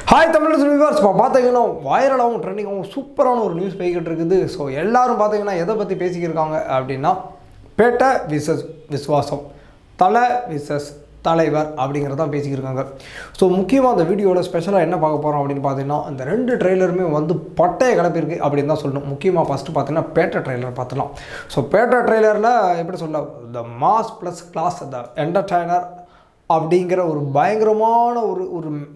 Hi Tamil viewers, இப்போ பார்த்தீங்கன்னா வைரலாகவும் ட்ரெண்டிங்காகவும் சூப்பரான ஒரு நியூஸ் போய்கிட்டு இருக்குது. ஸோ எல்லோரும் பார்த்தீங்கன்னா எதை பற்றி பேசிக்கிருக்காங்க அப்படின்னா பேட்டை விசஸ் விஸ்வாசம், தலை விசஸ் தலைவர் அப்படிங்கிறதான் பேசிக்கிருக்காங்க. ஸோ முக்கியமாக அந்த வீடியோவில் ஸ்பெஷலாக என்ன பார்க்க போகிறோம் அப்படின்னு பார்த்தீங்கன்னா, இந்த ரெண்டு ட்ரெய்லருமே வந்து பட்டையை கிளப்பியிருக்கு அப்படின்னு தான் சொல்லணும். முக்கியமாக ஃபஸ்ட்டு பார்த்தீங்கன்னா பேட்டை ட்ரெய்லர் பார்த்துலாம். ஸோ பேட்டை ட்ரெய்லரில் எப்படி சொல்ல, the mass plus class, the entertainer அப்படிங்கிற ஒரு பயங்கரமான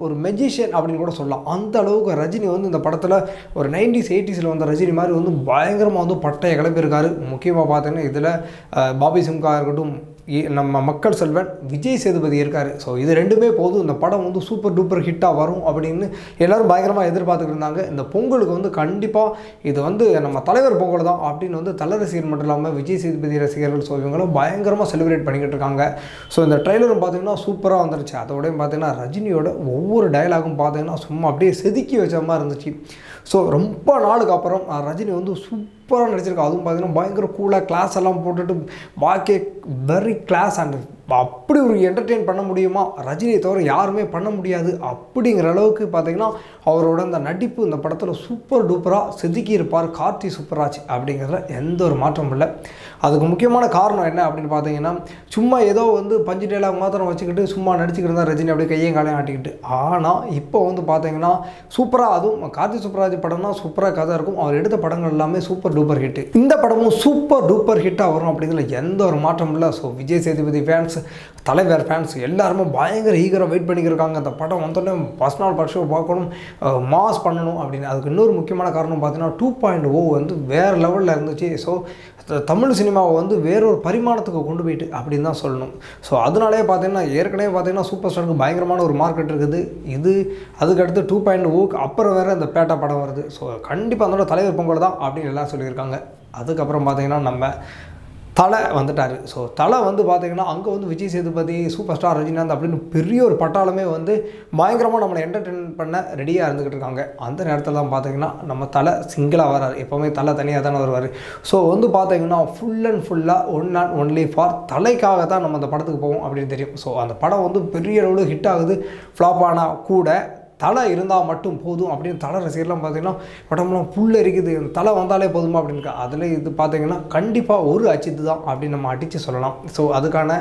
ஒரு மெஜிஷியன் அப்படின்னு கூட சொல்லலாம். அந்த அளவுக்கு ரஜினி வந்து இந்த படத்தில் ஒரு 90s 80s வந்த ரஜினி மாதிரி வந்து பயங்கரமாக வந்து பட்டையை கிளப்பியிருக்காரு. முக்கியமாக பார்த்தீங்கன்னா இதில் பாபி சிம்கா இருக்கட்டும், நம்ம மக்கள் செல்வன் விஜய் சேதுபதி இருக்கார். ஸோ இது ரெண்டுமே போதும், இந்த படம் வந்து சூப்பர் டூப்பர் ஹிட்டாக வரும் அப்படின்னு எல்லோரும் பயங்கரமாக எதிர்பார்த்துக்கிட்டு இருந்தாங்க. இந்த பொங்கலுக்கு வந்து கண்டிப்பாக இது வந்து நம்ம தலைவர் பொங்கல் தான் அப்படின்னு வந்து தலை ரசிகர் மட்டும் இல்லாமல் விஜய் சேதுபதி ரசிகர்கள், ஸோ இவங்களும் பயங்கரமாக செலிப்ரேட் பண்ணிக்கிட்டு இருக்காங்க. ஸோ இந்த ட்ரெய்லரும் பார்த்தீங்கன்னா சூப்பராக வந்துருச்சு. அதோடய பார்த்தீங்கன்னா ரஜினியோட ஒவ்வொரு டயலாகும் பார்த்தீங்கன்னா சும்மா அப்படியே செதுக்கி வச்ச மாதிரி இருந்துச்சு. ஸோ ரொம்ப நாளுக்கு அப்புறம் ரஜினி வந்து சூப்பராக நடிச்சிருக்கா. அதுவும் பார்த்தீங்கன்னா பயங்கர கூலாக கிளாஸ் எல்லாம் போட்டுட்டு பாக்கே வெரி கிளாஸ் அண்ட் அப்படி ஒரு என்டர்டெயின் பண்ண முடியுமா ரஜினியை தவிர யாருமே பண்ண முடியாது அப்படிங்கிற அளவுக்கு பார்த்தீங்கன்னா அவரோட அந்த நடிப்பு இந்த படத்தில் சூப்பர் டூப்பராக செதுக்கி இருப்பார். கார்த்தி சூப்பராஜ் அப்படிங்கிறதுல எந்த ஒரு மாற்றமும் இல்லை. அதுக்கு முக்கியமான காரணம் என்ன அப்படின்னு பார்த்தீங்கன்னா, சும்மா ஏதோ வந்து பஞ்சு டேலாக் மாத்திரம் வச்சுக்கிட்டு சும்மா நடிச்சுக்கிட்டு இருந்தால் ரஜினி அப்படியே கையும் காலையும் ஆட்டிக்கிட்டு. ஆனால் இப்போ வந்து பார்த்தீங்கன்னா சூப்பராக, அதுவும் கார்த்தி சூப்பராஜ் படம்னா சூப்பராக கதை இருக்கும். அவர் எடுத்த படங்கள் எல்லாமே சூப்பர் டூப்பர் ஹிட்டு. இந்த படமும் சூப்பர் டூப்பர் ஹிட்டாக வரும் அப்படிங்கிறதுல எந்த ஒரு மாற்றமும் இல்லை. ஸோ விஜய் சேதுபதி ஃபேன்ஸ், தலைவர் ஃபேன்ஸ் எல்லாருமே பயங்கர ஈகராக வெயிட் பண்ணிக்கிருக்காங்க. அந்த படம் வந்தோடனே ஃபர்ஸ்ட் நாள் ஃபர்ஸ்ட் ஷோ பார்க்கணும், மாஸ் பண்ணணும் அப்படின்னு. அதுக்கு இன்னொரு முக்கியமான காரணம் பார்த்தீங்கன்னா 2.0 வந்து வேறு லெவலில் இருந்துச்சு. ஸோ தமிழ் சினிமாவை வந்து வேறொரு பரிமாணத்துக்கு கொண்டு போயிட்டு அப்படின்னு தான் சொல்லணும். ஸோ அதனாலே பார்த்தீங்கன்னா ஏற்கனவே பார்த்தீங்கன்னா சூப்பர் ஸ்டாருக்கு பயங்கரமான ஒரு மார்க்கெட் இருக்குது. இது அதுக்கடுத்து 2.0க்கு அப்புறம் வேறு இந்த பேட்டா படம் வருது. ஸோ கண்டிப்பாக அதோட தலைவர் பொங்கல் தான் அப்படின்னு எல்லாம் சொல்லியிருக்காங்க. அதுக்கப்புறம் பார்த்தீங்கன்னா நம்ம தலை வந்துட்டார். ஸோ தலை வந்து பார்த்திங்கன்னா அங்கே வந்து விஜய் சேதுபதி, சூப்பர் ஸ்டார் ரஜினிகாந்த் அப்படின்னு பெரிய ஒரு பட்டாளமே வந்து பயங்கரமாக நம்மளை என்டர்டெயின் பண்ண ரெடியாக இருந்துக்கிட்டு இருக்காங்க. அந்த நேரத்தில் தான் பார்த்திங்கன்னா நம்ம தலை சிங்கிளாக வராரு. எப்போவுமே தலை தனியாக தானே வருவார். ஸோ வந்து பார்த்திங்கன்னா ஃபுல் அண்ட் ஃபுல்லாக ஒன் அண்ட் ஒன்லி ஃபார் தலைக்காக தான் நம்ம அந்த படத்துக்கு போவோம் அப்படின்னு தெரியும். ஸோ அந்த படம் வந்து பெரிய அளவில் ஹிட் ஆகுது. ஃப்ளாப் ஆனால் கூட தலை இருந்தால் மட்டும் போதும் அப்படின்னு தலை ரசிகர்லாம் பார்த்திங்கன்னா உடம்புலாம் புல் இருக்குது, தலை வந்தாலே போதுமா அப்படின்னு. அதில் இது பார்த்திங்கன்னா கண்டிப்பாக ஒரு அச்சித்து தான் அப்படின்னு நம்ம அடித்து சொல்லலாம். ஸோ அதுக்கான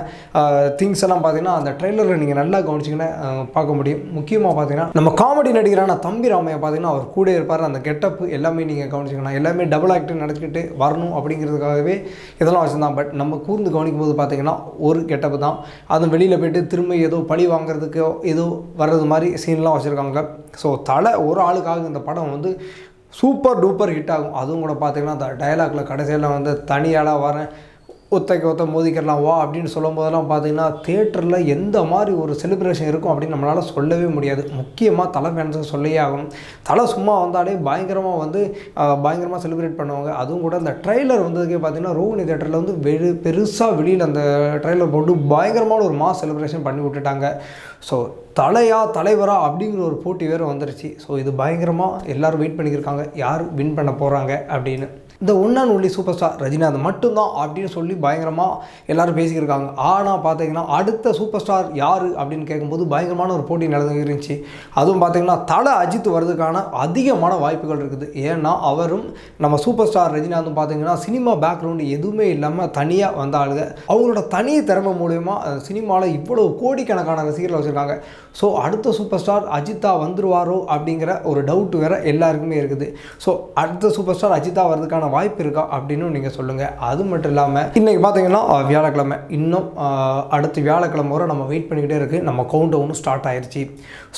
திங்ஸ் எல்லாம் பார்த்திங்கன்னா அந்த ட்ரெய்லரில் நீங்கள் நல்லா கவனிச்சிங்கன்னா பார்க்க முடியும். முக்கியமாக பார்த்திங்கன்னா நம்ம காமெடி நடிகரான தம்பி ராமையா பார்த்திங்கன்னா அவர் கூட இருப்பார். அந்த கெட்டப்பு எல்லாமே நீங்கள் கவனிச்சிங்கன்னா எல்லாமே டபுள் ஆக்டிங் நடத்திக்கிட்டு வரணும் அப்படிங்கிறதுக்காகவே இதெல்லாம் வச்சுருந்தான். பட் நம்ம கூர்ந்து கவனிக்கும் போது பார்த்திங்கன்னா ஒரு கெட்டப்பு தான். அது வெளியில் போய்ட்டு திரும்ப ஏதோ பழி வாங்குறதுக்கோ ஏதோ வர்றது மாதிரி சீன்லாம் வச்சுருக்காங்க. ஸோ தலை ஒரு ஆளுக்காக இந்த படம் வந்து சூப்பர் டூப்பர் ஹிட் ஆகும். அதுவும் கூட பார்த்தீங்கன்னா அந்த டயலாக்ல கடைசியில் வந்து தனியாளாக வரேன், ஒத்தைக்கு ஒத்த மோதிக்கலாம் வா அப்படின்னு சொல்லும் போதெல்லாம் பார்த்தீங்கன்னா தியேட்டரில் எந்த மாதிரி ஒரு செலிப்ரேஷன் இருக்கும் அப்படின்னு நம்மளால் சொல்லவே முடியாது. முக்கியமாக தலை ஃபேன்ஸுக்கு சொல்லியே ஆகணும். தலை சும்மா வந்தாலே பயங்கரமாக வந்து பயங்கரமாக செலிப்ரேட் பண்ணுவாங்க. அதுவும் கூட அந்த ட்ரெய்லர் வந்ததுக்கே பார்த்தீங்கன்னா ரோகிணி தியேட்டரில் வந்து பெருசாக வெளியில் அந்த ட்ரெய்லர் போட்டு பயங்கரமான ஒரு மாஸ் செலிப்ரேஷன் பண்ணி விட்டுட்டாங்க. ஸோ தலையா தலைவரா அப்படிங்கிற ஒரு போட்டி வேறு வந்துருச்சு. ஸோ இது பயங்கரமாக எல்லோரும் வெயிட் பண்ணியிருக்காங்க யார் வின் பண்ண போகிறாங்க அப்படின்னு. இந்த one and only super star Rajinikanth மட்டும்தான் அப்படின்னு சொல்லி பயங்கரமாக எல்லோரும் பேசிக்கிருக்காங்க. ஆனால் பார்த்தீங்கன்னா அடுத்த சூப்பர் ஸ்டார் யார் அப்படின்னு கேட்கும்போது பயங்கரமான ஒரு போட்டி நடந்துருந்துச்சு. அதுவும் பார்த்தீங்கன்னா தலை அஜித் வர்றதுக்கான அதிகமான வாய்ப்புகள் இருக்குது. ஏன்னா அவரும் நம்ம சூப்பர் ஸ்டார் ரஜினிகாந்தும் பார்த்தீங்கன்னா சினிமா பேக்ரவுண்டு எதுவுமே இல்லாமல் தனியாக வந்த ஆளுங்க. அவங்களோட தனி திறமை மூலயமா சினிமாவில் இவ்வளோ கோடிக்கணக்கான ரசிகர்கள் வச்சுருக்காங்க. ஸோ அடுத்த சூப்பர் ஸ்டார் அஜித்தா வந்துருவாரோ அப்படிங்கிற ஒரு டவுட் வேறு எல்லாருக்குமே இருக்குது. ஸோ அடுத்த சூப்பர் ஸ்டார் அஜித்தா வர்றதுக்கான வாய்ப்பு இருக்கா அப்படின்னு நீங்கள் சொல்லுங்கள். அது மட்டும் இல்லாமல் இன்றைக்கி பார்த்தீங்கன்னா வியாழக்கிழமை, இன்னும் அடுத்த வியாழக்கிழமை வரை நம்ம வெயிட் பண்ணிக்கிட்டே இருக்குது. நம்ம கவுண்ட் டவுன் ஸ்டார்ட் ஆயிடுச்சு.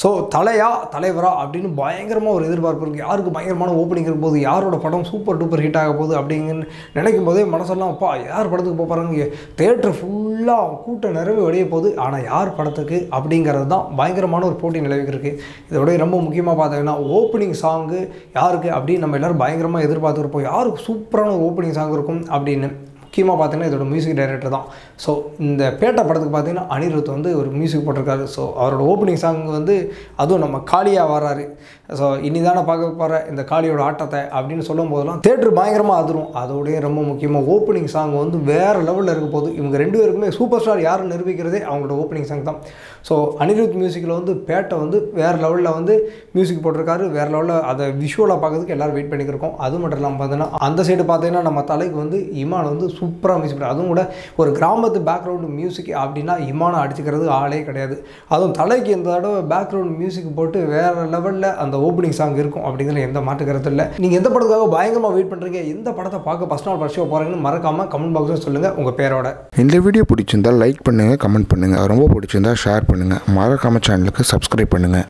ஸோ தலையா தலைவரா அப்படின்னு பயங்கரமாக ஒரு எதிர்பார்ப்பு இருக்குது. யாருக்கு பயங்கரமான ஓப்பனிங் இருக்கும் போது, யாரோட படம் சூப்பர் டூப்பர் ஹிட் ஆக போகுது அப்படிங்கன்னு நினைக்கும் போதே மனசெல்லாம் அப்பா யார் படத்துக்கு போகிறாங்க, தேட்டர் ஃபுல்லாக கூட்டம் நிறைவு வெளியே போகுது. ஆனால் யார் படத்துக்கு அப்படிங்கிறது தான் பயங்கரமான ஒரு போட்டி நிலவிருக்கு. இதோட ரொம்ப முக்கியமாக பார்த்தீங்கன்னா ஓப்பனிங் சாங்கு யாருக்கு அப்படின்னு நம்ம எல்லோரும் பயங்கரமாக எதிர்பார்த்துருப்போம். யாருக்கு சூப்பரான ஓப்பனிங் சாங் இருக்கும் அப்படின்னு. முக்கியமாக பார்த்தீங்கன்னா இதோட மியூசிக் டைரக்டர் தான். ஸோ இந்த பேட்டை படத்துக்கு பார்த்தீங்கன்னா அனிருத் வந்து ஒரு மியூசிக் போட்டிருக்காரு. ஸோ அவரோட ஓப்பனிங் சாங் வந்து அதுவும் நம்ம காளியாக வராரு. ஸோ இனிதானே பார்க்க போகிற இந்த காளியோட ஆட்டத்தை அப்படின்னு சொல்லும் போதெல்லாம் தேட்டர் பயங்கரமாக அதிரும். அதோடய ரொம்ப முக்கியமாக ஓப்பனிங் சாங் வந்து வேறு லெவலில் இருக்க போது. இவங்க 2 பேருக்குமே சூப்பர் ஸ்டார் யாருன்னு நிரூபிக்கிறதே அவங்களோட ஓப்பனிங் சாங் தான். ஸோ அனிருத் மியூசிக்கில் வந்து பேட்டை வந்து வேறு லெவலில் வந்து மியூசிக் போட்டிருக்காரு. வேறு லெவலில் அதை விஷுவலாக பார்க்கறதுக்கு எல்லோரும் வெயிட் பண்ணிக்கிருக்கோம். அது மட்டும் இல்லாமல் பார்த்தீங்கன்னா அந்த சைடு பார்த்தீங்கன்னா நம்ம தலைக்கு வந்து இமான் வந்து சூப்பராக மியூசிக் பண்ணுறாரு. அதுவும் கூட ஒரு கிராமத்து பேக்ரவுண்டு மியூசிக் அப்படின்னா இமானை அடிச்சுக்கிறது ஆளே கிடையாது. அதுவும் தலைக்கு இந்த தடவை பேக்ரவுண்ட் மியூசிக் போட்டு வேறு லெவலில் அந்த ஓப்பனிங் சாங் இருக்கும் அப்படிங்கிறதுல எந்த மாற்று கருத்து இல்லை. நீங்கள் எந்த படத்துக்காக பயங்கரமாக வெயிட் பண்ணுறீங்க, எந்த படத்தை பார்க்க ஃபஸ்ட் நாள் ஃபர்ஸ்ட் ஷோ போகிறீங்கன்னு மறக்காமல் கமெண்ட் பாக்ஸில் சொல்லுங்கள் உங்கள் பேரோட. இந்த வீடியோ பிடிச்சிருந்தால் லைக் பண்ணுங்கள், கமெண்ட் பண்ணுங்கள். ரொம்ப பிடிச்சிருந்தால் ஷேர் பண்ணுங்கள். மறக்காமல் சேனலுக்கு சப்ஸ்கிரைப் பண்ணுங்கள்.